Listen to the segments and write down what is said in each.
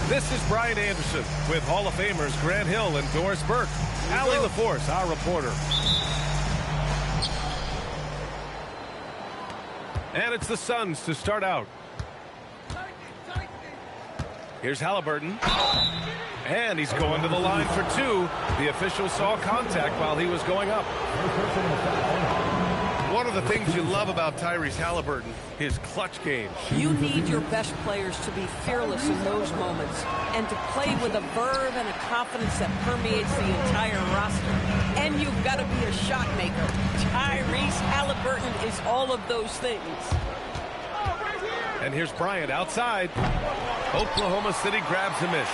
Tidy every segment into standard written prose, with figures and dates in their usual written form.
This is Brian Anderson with Hall of Famers Grant Hill and Doris Burke. Allie LaForce, our reporter. And it's the Suns to start out. Here's Halliburton. And he's going to the line for two. The official saw contact while he was going up. One of the things you love about Tyrese Halliburton, his clutch game. You need your best players to be fearless in those moments and to play with a verve and a confidence that permeates the entire roster. And you've got to be a shot maker. Tyrese Halliburton is all of those things. And here's Bryant outside. Oklahoma City grabs a miss.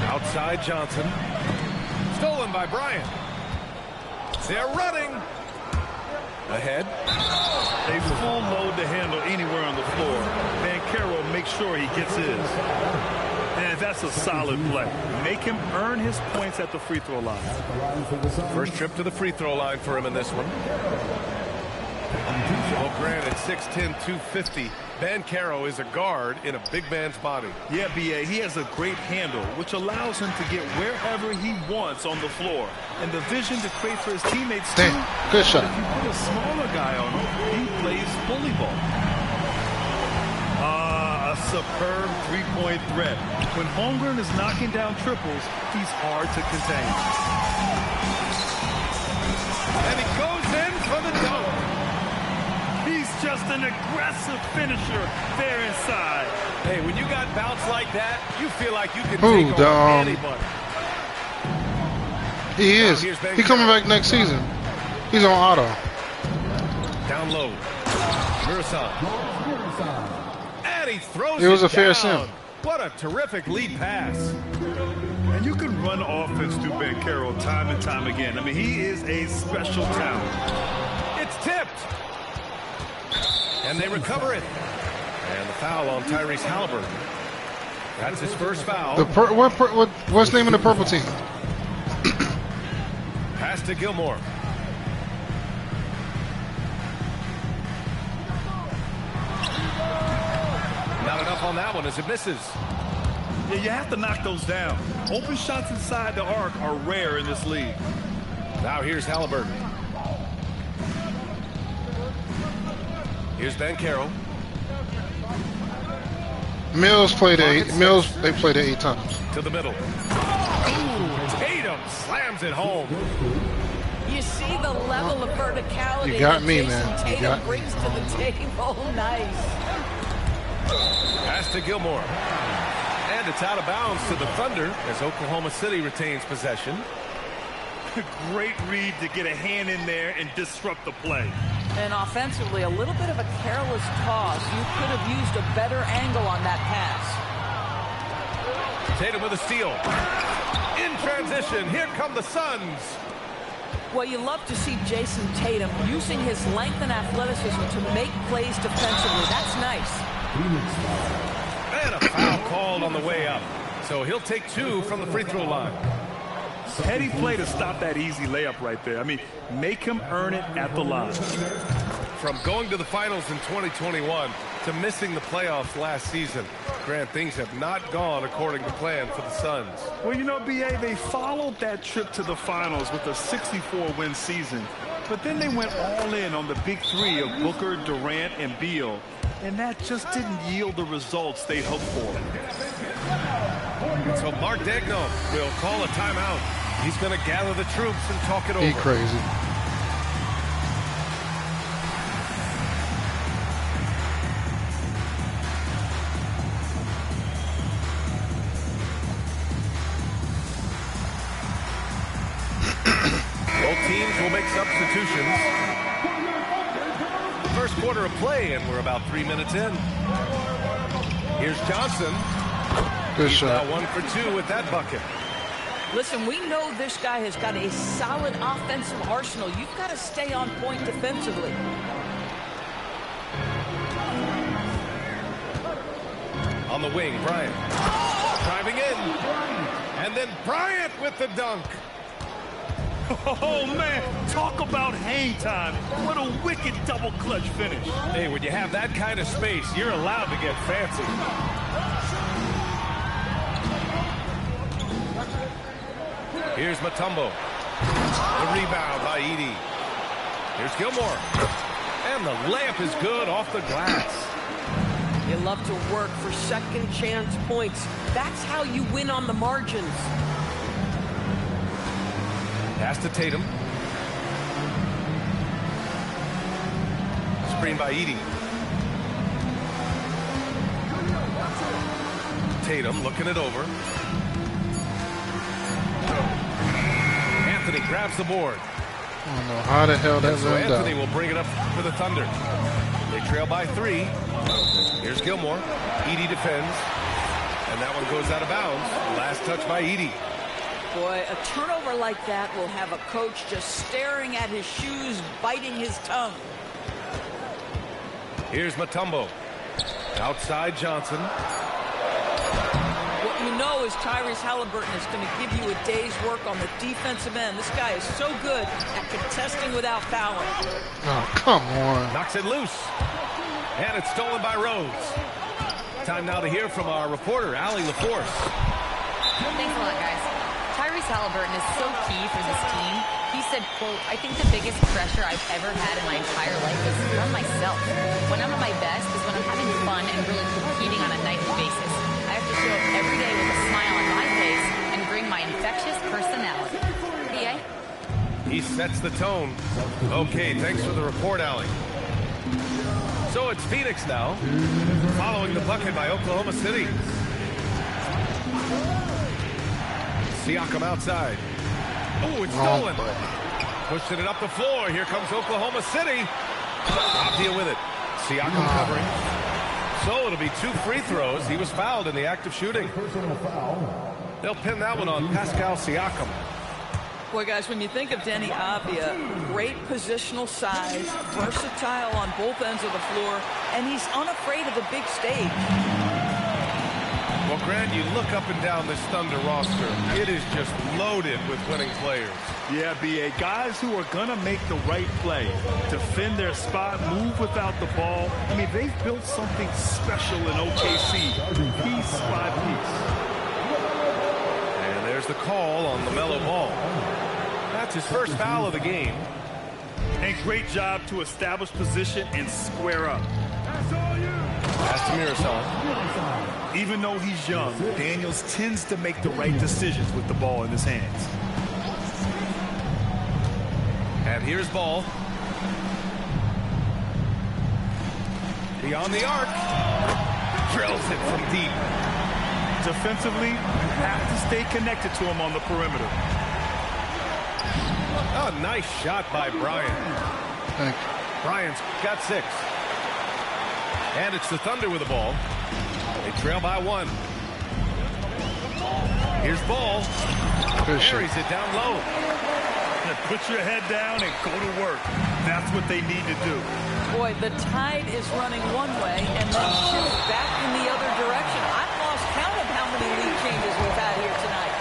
Outside Johnson. Stolen by Bryant. They're running. Ahead. A full load to handle anywhere on the floor. Banchero makes sure he gets his. And that's a solid play. Make him earn his points at the free throw line. First trip to the free throw line for him in this one. Well, granted, 6'10", 250. Banchero is a guard in a big man's body. Yeah, B.A., he has a great handle, which allows him to get wherever he wants on the floor. And the vision to create for his teammates, too. Good shot. If you put a smaller guy on him, he plays bully ball. A superb three-point threat. When Holmgren is knocking down triples, he's hard to contain. And he goes in for the dunk. He's just an aggressive finisher there inside. Hey, when you got bounce like that, you feel like you can take on anybody. He is. He's coming back next season. He's on auto. Down low. Murasov. And he throws it. It was a fair down. sim. What a terrific lead pass. And you can run offense through Banchero time and time again. I mean, he is a special talent. It's tipped. And they recover it. And the foul on Tyrese Halliburton. That's his first foul. What's the name of the purple team? Pass to Gilmore. Not enough on that one as it misses. Yeah, you have to knock those down. Open shots inside the arc are rare in this league. Now here's Halliburton. Here's Banchero. Mills played it. Mills, they played it 8 times. To the middle. Ooh, Tatum slams it home. You see the level of verticality You got that me, Jason man. You Tatum got brings to the table. Nice. Pass to Gilmore. And it's out of bounds to the Thunder as Oklahoma City retains possession. Great read to get a hand in there and disrupt the play. And offensively, a little bit of a careless toss. You could have used a better angle on that pass. Tatum with a steal. In transition, here come the Suns. Well, you love to see Jason Tatum using his length and athleticism to make plays defensively. That's nice. And a foul called on the way up. So he'll take 2 from the free throw line. Heady play to stop that easy layup right there. I mean, make him earn it at the line. From going to the finals in 2021 to missing the playoffs last season, Grant, things have not gone according to plan for the Suns. Well, you know, B.A., they followed that trip to the finals with a 64-win season. But then they went all in on the big three of Booker, Durant, and Beal. And that just didn't yield the results they hoped for. So Mark Daigneault will call a timeout. He's going to gather the troops and talk it over. He crazy. Both teams will make substitutions. First quarter of play, and we're about 3 minutes in. Here's Johnson. Good He's shot. now 1 for 2 with that bucket. Listen, we know this guy has got a solid offensive arsenal. You've got to stay on point defensively. On the wing, Bryant. Driving in. And then Bryant with the dunk. Oh, man, talk about hang time. What a wicked double clutch finish. Hey, when you have that kind of space, you're allowed to get fancy. Here's Mutombo. The rebound by Edey. Here's Gilmore. And the layup is good off the glass. You love to work for second chance points. That's how you win on the margins. Pass to Tatum. Screen by Edey. Tatum looking it over. Anthony grabs the board. I don't know how the hell that So went Anthony down. will bring it up for the Thunder. They trail by 3. Here's Gilmore. Edey defends. And that one goes out of bounds. Last touch by Edey. Boy, a turnover like that will have a coach just staring at his shoes, biting his tongue. Here's Mutombo. Outside Johnson. What you know is Tyrese Halliburton is going to give you a day's work on the defensive end. This guy is so good at contesting without fouling. Oh, come on. Knocks it loose. And it's stolen by Rhodes. Time now to hear from our reporter, Allie LaForce. Thanks a lot, guys. Tyrese Halliburton is so key for this team. He said, quote, "I think the biggest pressure I've ever had in my entire life is from myself. When I'm at my best is when I'm having fun and really competing on a nightly basis. I have to show up every day with a smile on my face and bring my infectious personality." PA? He sets the tone. Okay, thanks for the report, Allie. So it's Phoenix now, following the bucket by Oklahoma City. Siakam outside. Oh, it's stolen. Pushing it up the floor. Here comes Oklahoma City. Abdia with it. Siakam covering. So it'll be 2 free throws. He was fouled in the act of shooting. They'll pin that one on Pascal Siakam. Boy, guys, when you think of Denny Abdia, great positional size, versatile on both ends of the floor, and he's unafraid of the big stage. Well, Grant, you look up and down this Thunder roster. It is just loaded with winning players. Yeah, B.A. Guys who are going to make the right play, defend their spot, move without the ball. I mean, they've built something special in OKC, piece by piece. And there's the call on LaMelo Ball. That's his first foul of the game. And great job to establish position and square up. Pass to Miroslav. Even though he's young, Daniels tends to make the right decisions with the ball in his hands. And here's Ball. Beyond the arc. Drills it from deep. Defensively, you have to stay connected to him on the perimeter. Oh, nice shot by Bryant. Thank you. Bryant's got 6. And it's the Thunder with the ball. They trail by 1. Here's Ball. Carries it down low. Put your head down and go to work. That's what they need to do. Boy, the tide is running one way and then shifts back in the other direction. I've lost count of how many lead changes we've had here tonight.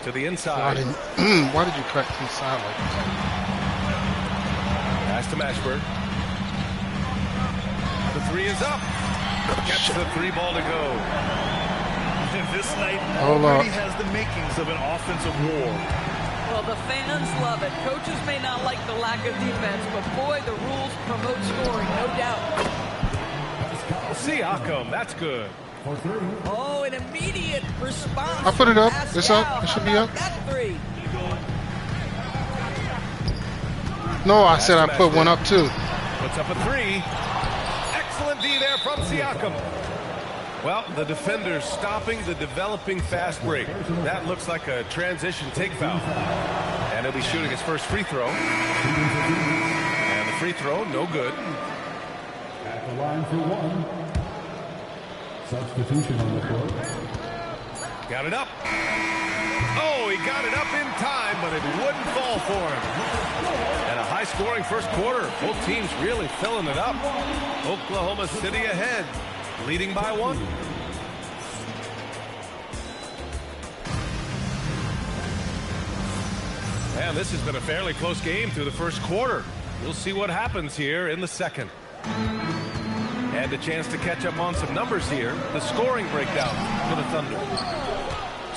To the inside. Why did you cut inside like that? Pass to Mashburn. The 3 is up. Gets the 3 ball to go. And this night Hold already up. has the makings of an offensive war. Well, the fans love it. Coaches may not like the lack of defense, but boy, the rules promote scoring, no doubt. Siakam, that's good. Oh, an immediate response. I'll put it up. Pascal. It's up. It should be How up. about that 3? No, I said I put one up too. Puts up a 3. Excellent D there from Siakam. Well, the defender's stopping the developing fast break. That looks like a transition take foul. And he'll be shooting his first free throw. And the free throw, no good. At the line for 1. Substitution on the court. Got it up. Oh, he got it up in time, but it wouldn't fall for him. And a high-scoring first quarter. Both teams really filling it up. Oklahoma City ahead, leading by 1. And this has been a fairly close game through the first quarter. We'll see what happens here in the second. And a chance to catch up on some numbers here. The scoring breakdown for the Thunder.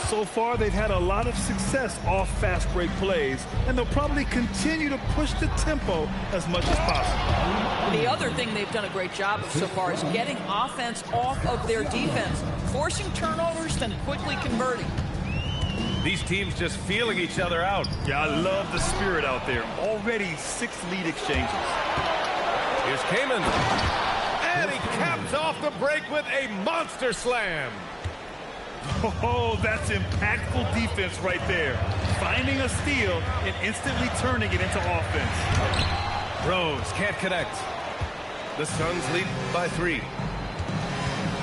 So far, they've had a lot of success off fast break plays, and they'll probably continue to push the tempo as much as possible. The other thing they've done a great job of so far is getting offense off of their defense, forcing turnovers, then quickly converting. These teams just feeling each other out. Yeah, I love the spirit out there. Already 6 lead exchanges. Here's Kaman. And he caps off the break with a monster slam. Oh, that's impactful defense right there. Finding a steal and instantly turning it into offense. Rose can't connect. The Suns lead by 3.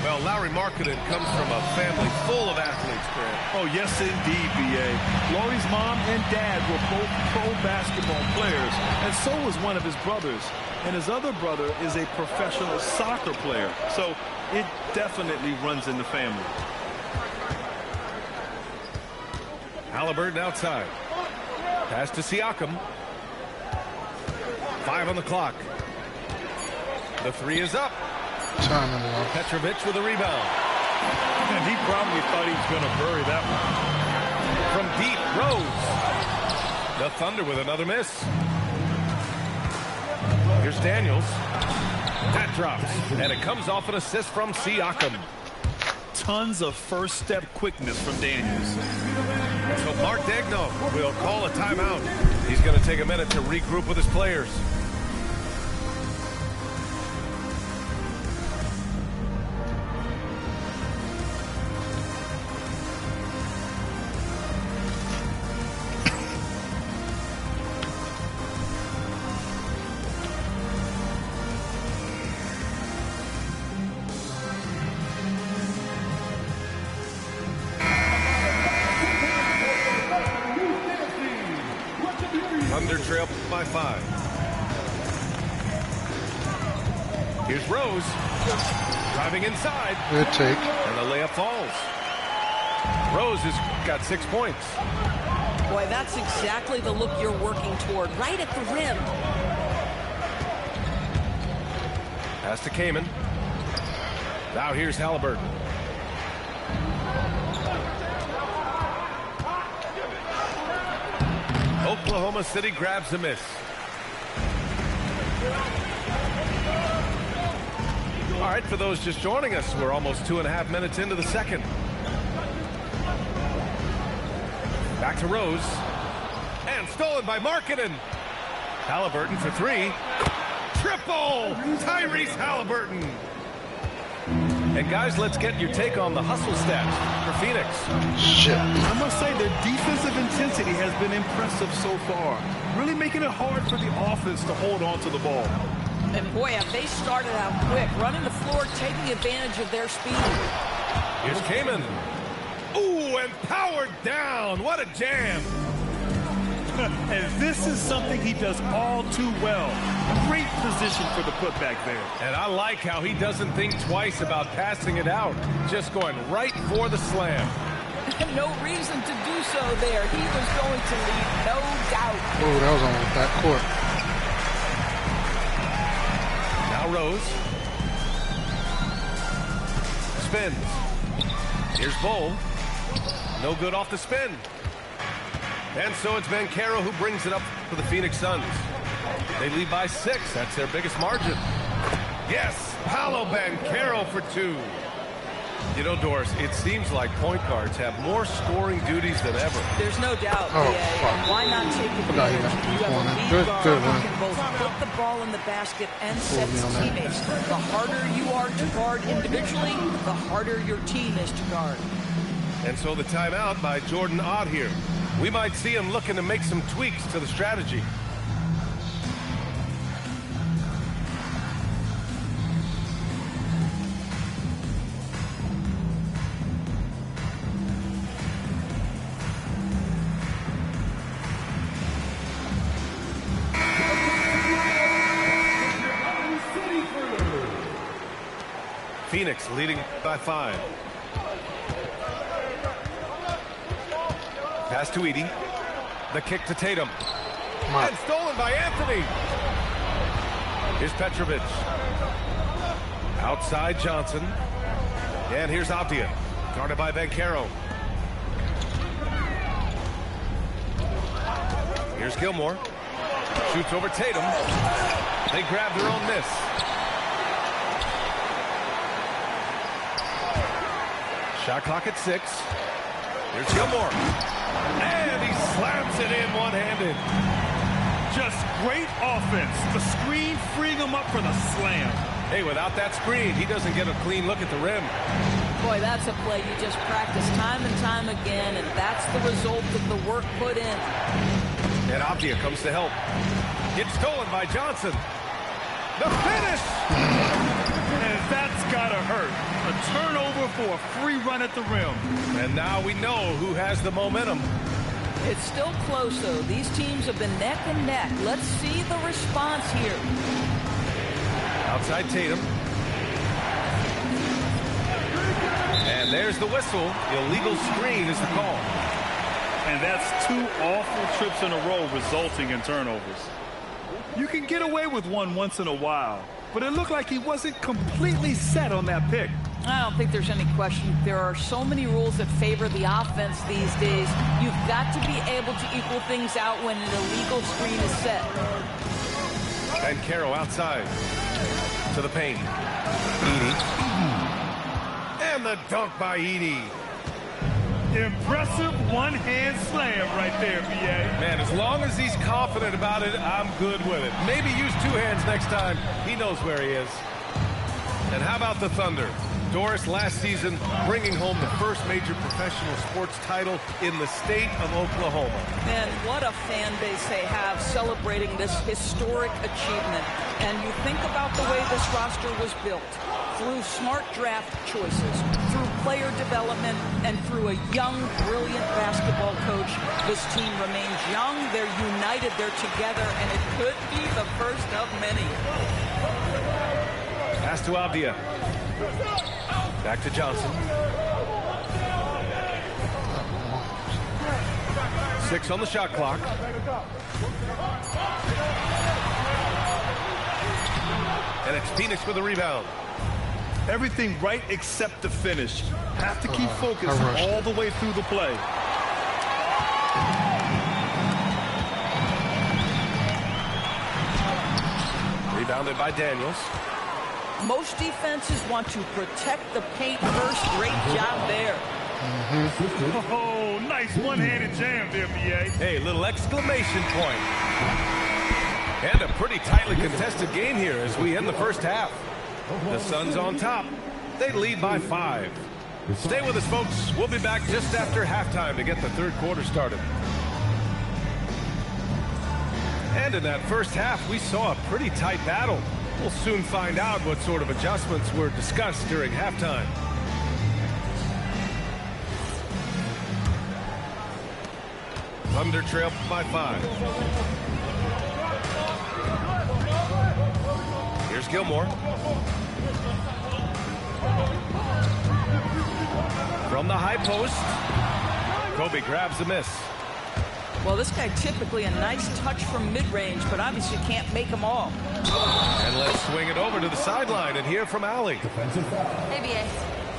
Well, Lauri Markkanen comes from a family full of athletes, Grant. Oh, yes, indeed, B.A. Lauri's mom and dad were both pro basketball players, and so was one of his brothers. And his other brother is a professional soccer player. So it definitely runs in the family. Halliburton outside. Pass to Siakam. 5 on the clock. The 3 is up. Petrovic with a rebound. And he probably thought he was going to bury that one. From deep, Rose. The Thunder with another miss. Here's Daniels. That drops. And it comes off an assist from Siakam. Tons of first step quickness from Daniels. So Mark Daigneault will call a timeout. He's going to take a minute to regroup with his players. Thunder trail by 5. Here's Rose. Driving inside. Good take. And the layup falls. Rose has got 6 points. Boy, that's exactly the look you're working toward, right at the rim. Pass to Kaman. Now here's Halliburton. Oklahoma City grabs a miss. All right, for those just joining us, we're almost 2.5 minutes into the second. Back to Rose. And stolen by Markkanen. Halliburton for 3. Triple! Tyrese Halliburton. And guys, let's get your take on the hustle stats for Phoenix. Shit. I must say their defensive intensity has been impressive so far. Really making it hard for the offense to hold on to the ball. And boy, have they started out quick, running the floor, taking advantage of their speed. Here's Kaman. Ooh, and powered down. What a jam. And this is something he does all too well. Great position for the putback there. And I like how he doesn't think twice about passing it out. Just going right for the slam. No reason to do so there. He was going to lead, no doubt. Oh, that was on the back court. Now Rose. Spins. Here's Bull. No good off the spin. And so it's Banchero who brings it up for the Phoenix Suns. They lead by 6. That's their biggest margin. Yes, Paolo Banchero for 2. You know, Doris, it seems like point guards have more scoring duties than ever. There's no doubt, Oh, BA. fuck. Why not take Forgot he advantage? messed You with have one. a lead Good, guard good who one. can both put the ball in the basket and set me his on that. teammates. The harder you are to guard individually, the harder your team is to guard. And so the timeout by Jordan Ott here. We might see him looking to make some tweaks to the strategy. Phoenix leading by 5. Pass to Edey. The kick to Tatum. And stolen by Anthony. Here's Petrovic. Outside Johnson. And here's Avdia. Guarded by Banchero. Here's Gilmore. Shoots over Tatum. They grab their own miss. Shot clock at 6. Here's Gilmore. And he slams it in one-handed. Just great offense. The screen freeing him up for the slam. Hey, without that screen, he doesn't get a clean look at the rim. Boy, that's a play you just practice time and time again, and that's the result of the work put in. And Avdia comes to help. Gets stolen by Johnson. The finish! And that's gotta hurt. A turnover for a free run at the rim. And now we know who has the momentum. It's still close, though. These teams have been neck and neck. Let's see the response here. Outside Tatum. And there's the whistle. Illegal screen is the call. And that's 2 awful trips in a row resulting in turnovers. You can get away with one once in a while, but it looked like he wasn't completely set on that pick. I don't think there's any question. There are so many rules that favor the offense these days. You've got to be able to equal things out when an illegal screen is set. Banchero outside to the paint. Edey. And the dunk by Edey. Impressive one-hand slam right there, B.A. Man, as long as he's confident about it, I'm good with it. Maybe use 2 hands next time. He knows where he is. And how about the Thunder? Doris, last season, bringing home the first major professional sports title in the state of Oklahoma. Man, what a fan base they have celebrating this historic achievement. And you think about the way this roster was built. Through smart draft choices, through player development, and through a young, brilliant basketball coach. This team remains young, they're united, they're together, and it could be the first of many. Pass to Avdia. Back to Johnson. 6 on the shot clock. And it's Phoenix with a rebound. Everything right except the finish. Have to keep focused all the way through the play. Rebounded by Daniels. Most defenses want to protect the paint first. Great job there. Oh, nice one-handed jam there, B.A. Hey, little exclamation point. And a pretty tightly contested game here as we end the first half. The Suns on top. They lead by 5. Stay with us, folks. We'll be back just after halftime to get the third quarter started. And in that first half, we saw a pretty tight battle. We'll soon find out what sort of adjustments were discussed during halftime. Thunder trail by 5. Here's Gilmore. From the high post, Kobe grabs a miss. Well, this guy typically a nice touch from mid-range, but obviously can't make them all. And let's swing it over to the sideline and hear from Allie. Hey, BA.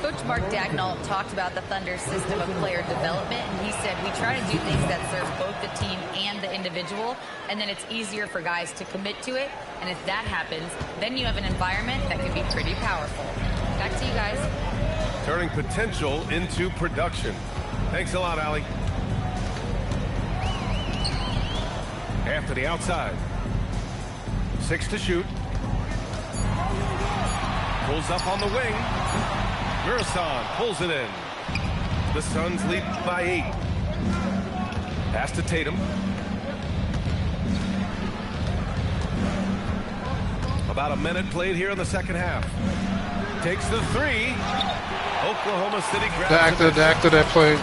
Coach Mark Dagnall talked about the Thunder's system of player development, and he said we try to do things that serve both the team and the individual, and then it's easier for guys to commit to it. And if that happens, then you have an environment that can be pretty powerful. Back to you guys. Turning potential into production. Thanks a lot, Allie. Anthony outside. 6 to shoot. Pulls up on the wing. Murasan pulls it in. The Suns lead by 8. Pass to Tatum. About a minute played here in the second half. Takes the 3. Oklahoma City grabs it. After that play.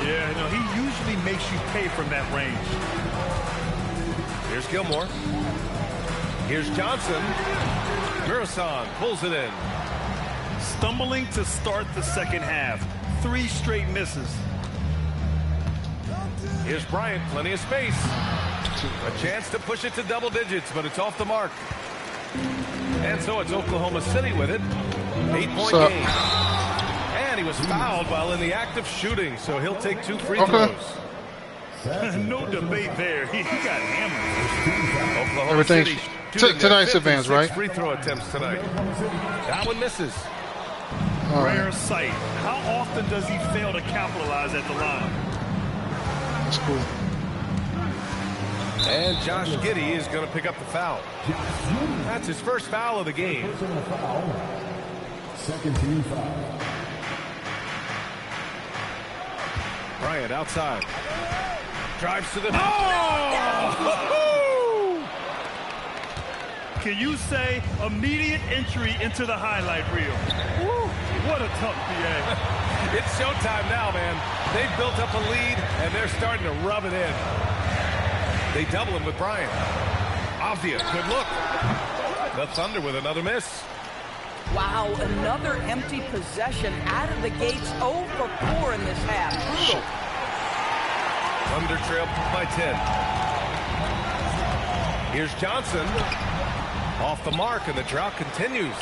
Yeah, no, he usually makes you pay from that range. Here's Gilmore. Here's Johnson. Murasan pulls it in. stumbling to start the second half. 3 straight misses. Here's Bryant, plenty of space. A chance to push it to double digits, but it's off the mark. And so it's Oklahoma City with it. 8-point game. And he was fouled while in the act of shooting, so he'll take 2 free throws. No debate there. He got hammered. Oklahoma Everything's City tonight's advance, right? Free throw attempts tonight. That one misses. Rare sight. How often does he fail to capitalize at the line? That's cool. And Josh Giddey is going to pick up the foul. That's his first foul of the game. Second team foul. Bryant outside. Drives to the... Can you say immediate entry into the highlight reel? Woo, what a tough PA. It's showtime now, man. They've built up a lead, and they're starting to rub it in. They double him with Bryant. Avdia, good look. The Thunder with another miss. Wow, another empty possession out of the gates. 0 for 4 in this half. Brutal. Thunder trail by 10. Here's Johnson. Off the mark, and the drought continues.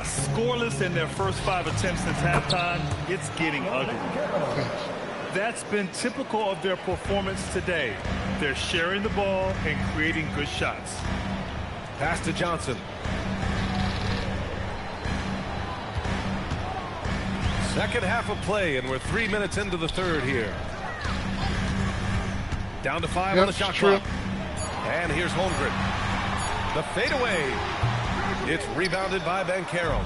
Scoreless in their first 5 attempts since halftime. It's getting ugly. That's been typical of their performance today. They're sharing the ball and creating good shots. Pass to Johnson. Second half of play, and we're 3 minutes into the third here. Down to 5 on the shot clock. And here's Holmgren. The fadeaway. It's rebounded by Banchero.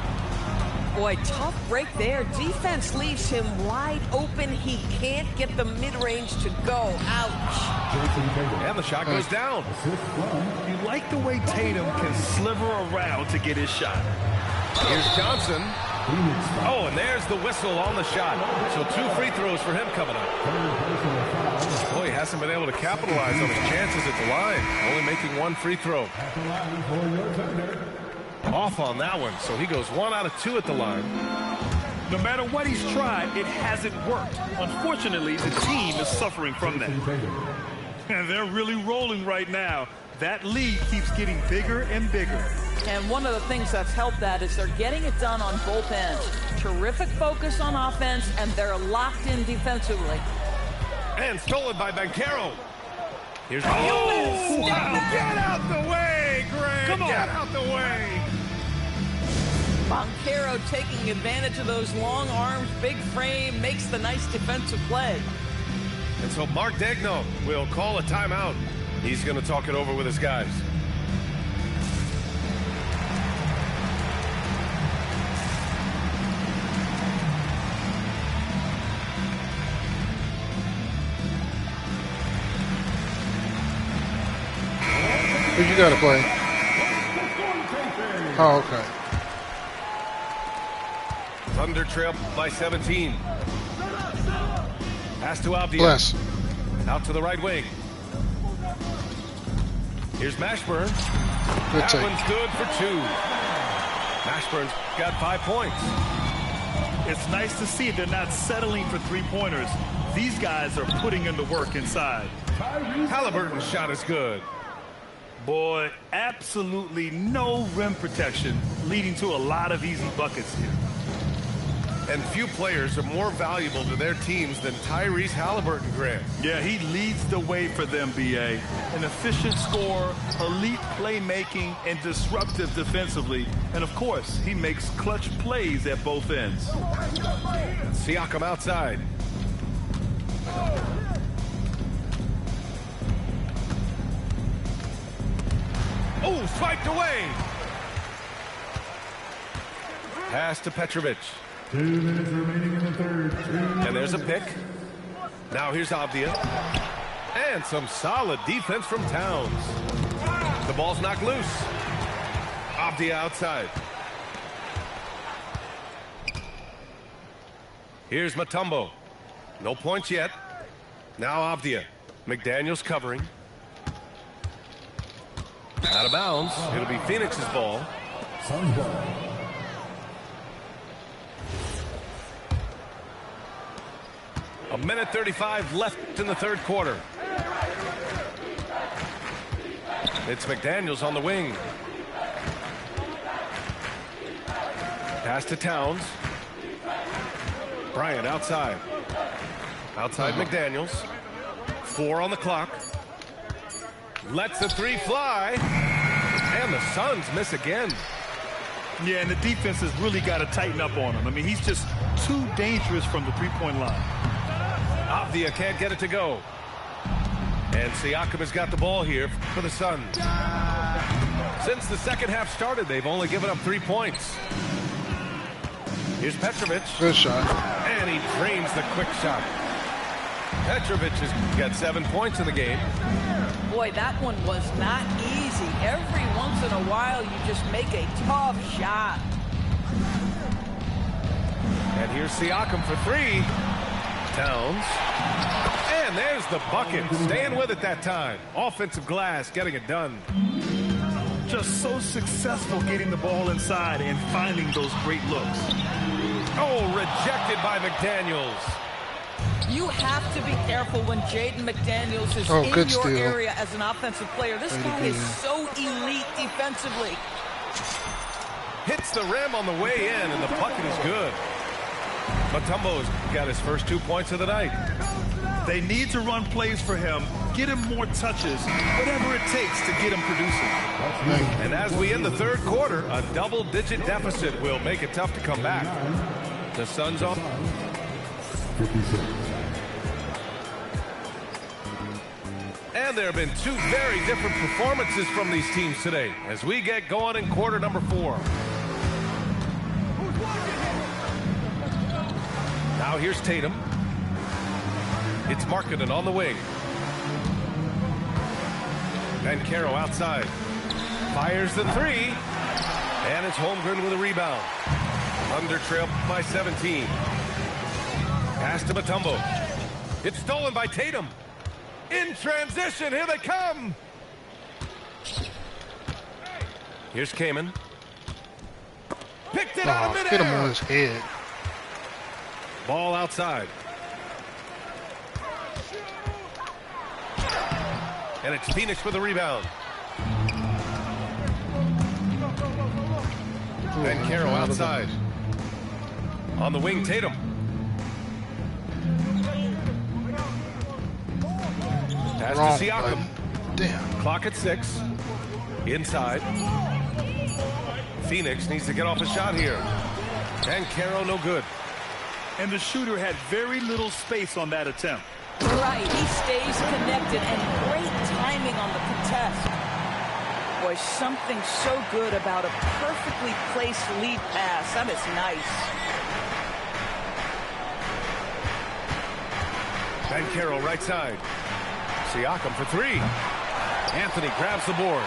Boy, tough break there. Defense leaves him wide open. He can't get the mid-range to go. Ouch. And the shot goes down. You like the way Tatum can sliver around to get his shot. Here's Johnson. Oh, and there's the whistle on the shot. So 2 free throws for him coming up. Boy, he hasn't been able to capitalize on his chances at the line. Only making 1 free throw. Off on that one, so he goes 1 out of 2 at the line. No matter what he's tried, it hasn't worked. Unfortunately, the team is suffering from that. And they're really rolling right now. That lead keeps getting bigger and bigger. And one of the things that's helped that is they're getting it done on both ends. Terrific focus on offense, and they're locked in defensively. And stolen by Banchero. Here's wow. Get out the way, Greg. Come on. Get out the way. Banchero taking advantage of those long arms, big frame, makes the nice defensive play. And so Mark Daigneault will call a timeout. He's going to talk it over with his guys. Who you gotta play? Oh, okay. Thunder trail by 17. Pass to Avdia. Bless. Out to the right wing. Here's Mashburn. Good That take. one's good for 2. Mashburn's got 5 points. It's nice to see they're not settling for 3-pointers. These guys are putting in the work inside. Halliburton's shot is good. Boy, absolutely no rim protection, leading to a lot of easy buckets here. And few players are more valuable to their teams than Tyrese Halliburton, Grant. Yeah, he leads the way for them, B.A. An efficient scorer, elite playmaking, and disruptive defensively. And, of course, he makes clutch plays at both ends. Siakam outside. Oh, swiped away. Pass to Petrovic. 2 minutes remaining in the third. And there's a pick. Now here's Avdia. And some solid defense from Towns. The ball's knocked loose. Avdia outside. Here's Mutombo. No points yet. Now Avdia. McDaniels covering. Out of bounds. It'll be Phoenix's ball. Suns ball. A minute 35 left in the third quarter. It's McDaniels on the wing. Pass to Towns. Bryant outside. Outside McDaniels. 4 on the clock. Lets the three fly. And the Suns miss again. Yeah, and the defense has really got to tighten up on him. I mean, he's just too dangerous from the three-point line. Avdia can't get it to go. And Siakam has got the ball here for the Suns. Since the second half started, they've only given up 3 points. Here's Petrovic. Good shot. And he drains the quick shot. Petrovic has got 7 points in the game. Boy, that one was not easy. Every once in a while, you just make a tough shot. And here's Siakam for 3. Towns. And there's the bucket. Staying with it that time. Offensive glass, getting it done. Just so successful getting the ball inside and finding those great looks. Oh, rejected by McDaniels. You have to be careful when Jaden McDaniels is in good your steal. area as an offensive player. This guy is so elite defensively. Hits the rim on the way in, and the bucket is good. Mutombo's got his first 2 points of the night. They need to run plays for him, get him more touches, whatever it takes to get him producing. And as we end the third quarter, a double-digit deficit will make it tough to come back. The Suns on. 56. And there have been 2 very different performances from these teams today as we get going in quarter number 4. Now here's Tatum. It's Markkanen on the wing. Banchero outside. Fires the 3. And it's Holmgren with a rebound. Under trail by 17. Pass to Mutombo. It's stolen by Tatum. In transition, here they come. Here's Kaman. Picked it out of midair. Hit him on his head. Ball outside. And it's Phoenix with the rebound. Banchero outside. On the wing, Tatum. Pass to Siakam. Damn. Clock at 6. Inside. Phoenix needs to get off a shot here. Banchero no good. And the shooter had very little space on that attempt. Right, he stays connected and great timing on the contest. Boy, something so good about a perfectly placed lead pass. That is nice. Banchero right side. Siakam for 3. Anthony grabs the board.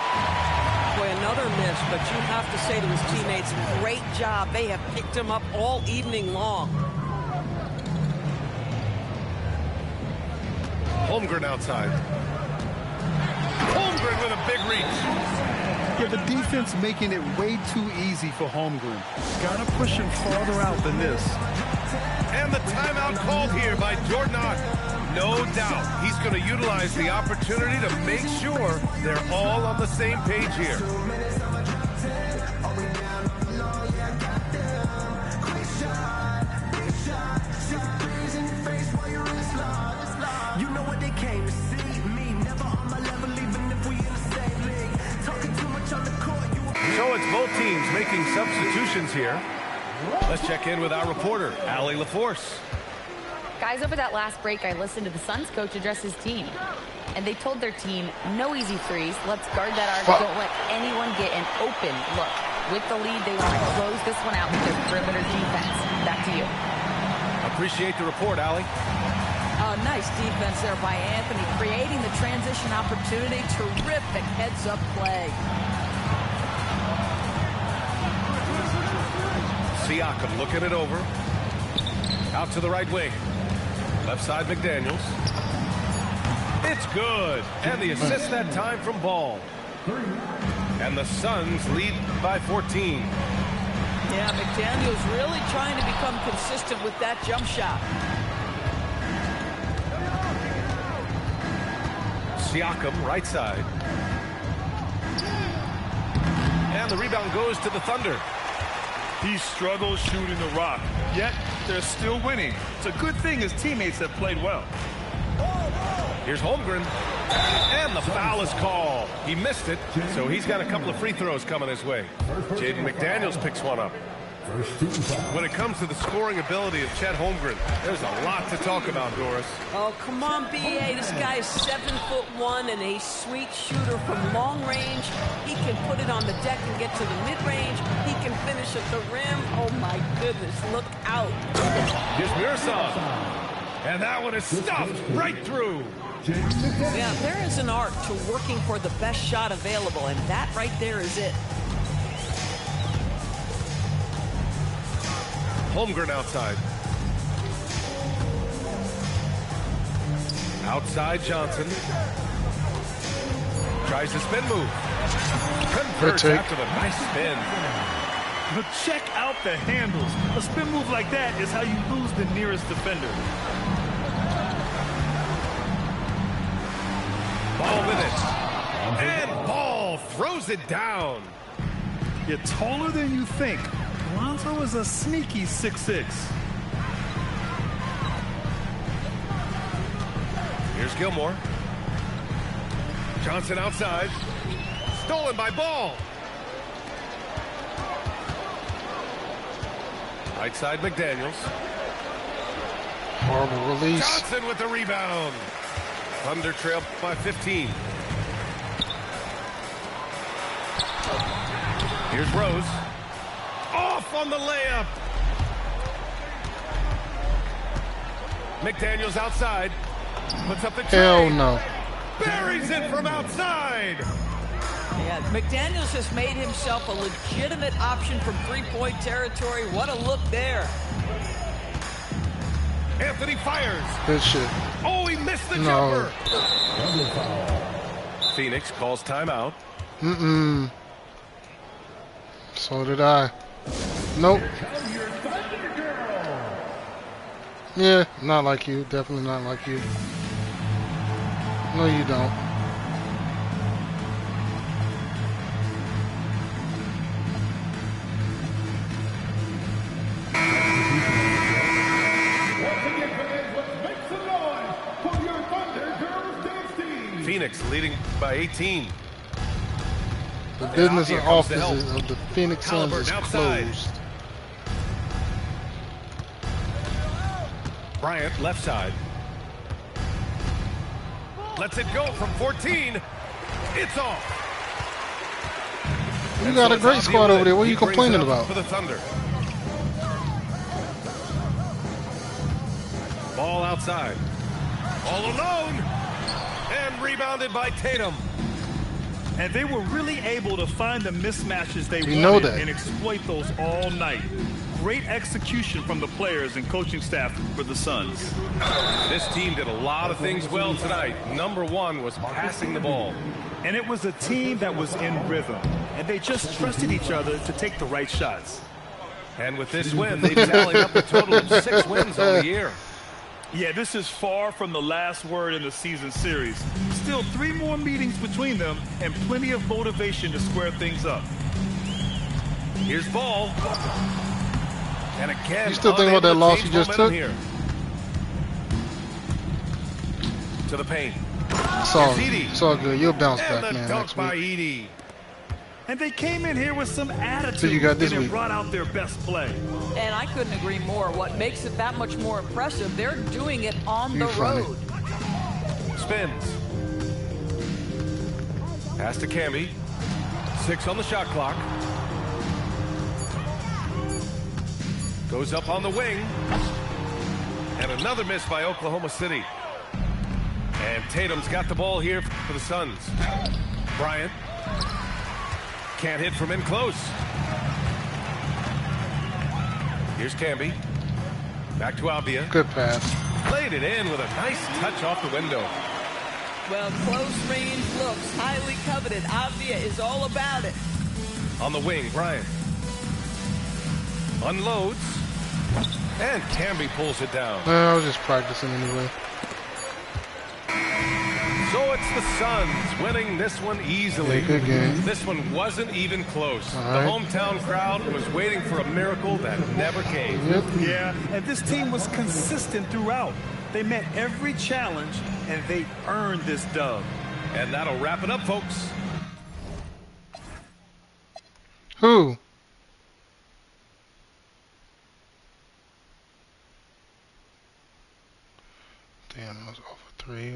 Boy, another miss, but you have to say to his teammates, great job. They have picked him up all evening long. Holmgren outside. Holmgren with a big reach. Yeah, the defense making it way too easy for Holmgren. Gotta push him farther out than this. And the timeout called here by Jordan Ott. No doubt he's going to utilize the opportunity to make sure they're all on the same page here. So it's both teams making substitutions here. Let's check in with our reporter, Allie LaForce. Guys, over that last break, I listened to the Suns coach address his team. And they told their team, no easy threes. Let's guard that arc. Don't let anyone get an open look. With the lead, they want to close this one out with their perimeter defense. Back to you. Appreciate the report, Allie. Nice defense there by Anthony, creating the transition opportunity. Terrific heads-up play. Siakam looking it over. Out to the right wing. Left side, McDaniels. It's good. And the assist that time from Ball. And the Suns lead by 14. Yeah, McDaniels really trying to become consistent with that jump shot. Siakam, right side. And the rebound goes to the Thunder. He struggles shooting the rock, yet they're still winning. It's a good thing his teammates have played well. Here's Holmgren. And the foul is called. He missed it, so he's got a couple of free throws coming his way. Jaden McDaniels picks one up. When it comes to the scoring ability of Chet Holmgren, there's a lot to talk about, Doris. Oh, come on, B.A. This guy is 7'1" and a sweet shooter from long range. He can put it on the deck and get to the mid-range. He can finish at the rim. Oh, my goodness, look out. Here's Mirsad. And that one is stuffed right through. Yeah, there is an art to working for the best shot available, and that right there is it. Holmgren outside. Outside Johnson. Tries the spin move. Converts after the nice spin. But check out the handles. A spin move like that is how you lose the nearest defender. Ball with it. And Ball throws it down. You're taller than you think. Lonzo is a sneaky 6'6". Here's Gilmore. Johnson outside. Stolen by Ball. Right side McDaniels. Horrible release. Johnson with the rebound. Thunder trail by 15. Here's Rose. Off on the layup. McDaniels outside. Puts up the tray. Hell no. Buries it from outside. Yeah, McDaniels has made himself a legitimate option from three-point territory. What a look there. Anthony fires. Good shit. Oh, he missed the No. jumper. Phoenix calls timeout. So did I. Nope. Yeah, not like you. Definitely not like you. No, you don't. Phoenix leading by 18. The business here and comes the offices help. of the Phoenix Suns is Halliburton outside. closed. Bryant left side. Lets it go from 14. It's off. You And got so a great it's squad Abdi over there. What are He you brings it complaining up about? For the Thunder. Ball outside. All alone. And rebounded by Tatum. And they were really able to find the mismatches they You know wanted that. and exploit those all night. Great execution from the players and coaching staff for the Suns. This team did a lot of things well tonight. Number one was passing the ball. And it was a team that was in rhythm. And they just trusted each other to take the right shots. And with this win, they tallied up a total of 6 wins on the year. Yeah, this is far from the last word in the season series. Still 3 more meetings between them and plenty of motivation to square things up. Here's Ball. And again, You still think about that unable to loss change you just momentum took? here. To the paint. It's all, it's all good. You'll bounce And back, the man, dunk next by week. Edie. And they came in here with some attitude. So you got this and week. it brought out their best play. And I couldn't agree more. What makes it that much more impressive, they're doing it on the funny. road. Spins. Pass to Camby. 6 on the shot clock. Goes up on the wing. And another miss by Oklahoma City. And Tatum's got the ball here for the Suns. Bryant. Can't hit from in close. Here's Camby. Back to Avdia. Good pass. Played it in with a nice touch off the window. Well, close range looks highly coveted. Avdia is all about it. On the wing, Bryant. Unloads. And Camby pulls it down. I was just practicing anyway. So it's the Suns winning this one easily. Yeah, good game. This one wasn't even close. All The right. hometown crowd was waiting for a miracle that never came. Yep. Yeah, and this team was consistent throughout. They met every challenge, and they earned this dub. And that'll wrap it up, folks. Who? Damn, I was over 3.